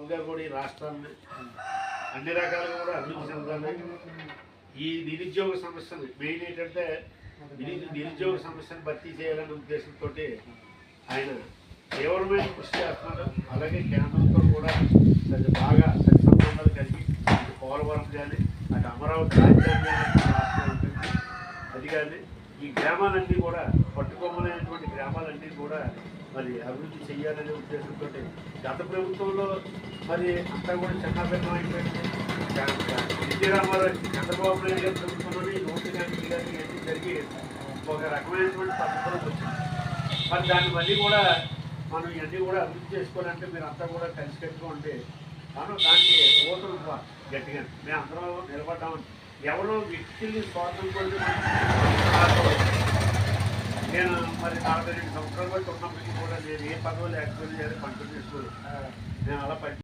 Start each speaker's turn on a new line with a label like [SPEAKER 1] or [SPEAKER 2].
[SPEAKER 1] బాబు గారు కూడా ఈ రాష్ట్రాన్ని అన్ని రకాలుగా కూడా అభివృద్ధి చెందాలి. ఈ నిరుద్యోగ సమస్యను మెయిన్ ఏంటంటే నిరుద్యోగ సమస్యను భర్తీ చేయాలనే ఉద్దేశంతో ఆయన తీవ్రమైన కృషి చేస్తున్నారు. అలాగే కేంద్రంతో కూడా బాగా సంబంధాలు కలిగి ఇటు పోలవరం కానీ అటు అమరావతి రాజధాని అది కానీ ఈ గ్రామాలన్నీ కూడా పట్టుకోమనేటువంటి గ్రామాలన్నీ కూడా మరి అభివృద్ధి చేయాలనే ఉద్దేశంతో గత ప్రభుత్వంలో మరి అంతా కూడా చిన్నభిన్నం అయిపోయింది. ఎన్టీ రామారావు చంద్రబాబు నాయుడు గారి ప్రభుత్వంలోనే నోటు కానీ కానీ అన్నీ జరిగి ఒక రకమైనటువంటి పద్ధతులు వచ్చింది. మరి దాన్ని మళ్ళీ కూడా మనం ఇవన్నీ కూడా అభివృద్ధి చేసుకోవాలంటే మీరు అంతా కూడా కలిసికట్టుగా ఉంటే మనం దానికి ఓటరు గట్టిగా మేము అందరం నిలబడ్డామని ఎవరో వ్యక్తుల్ని స్వార్థం కొద్ది నేను మరి 42 సంవత్సరాలు బట్టి ఉన్నప్పటికీ కూడా నేను ఏ పదవి లేకపోయినా కంటిన్యూస్ నేను అలా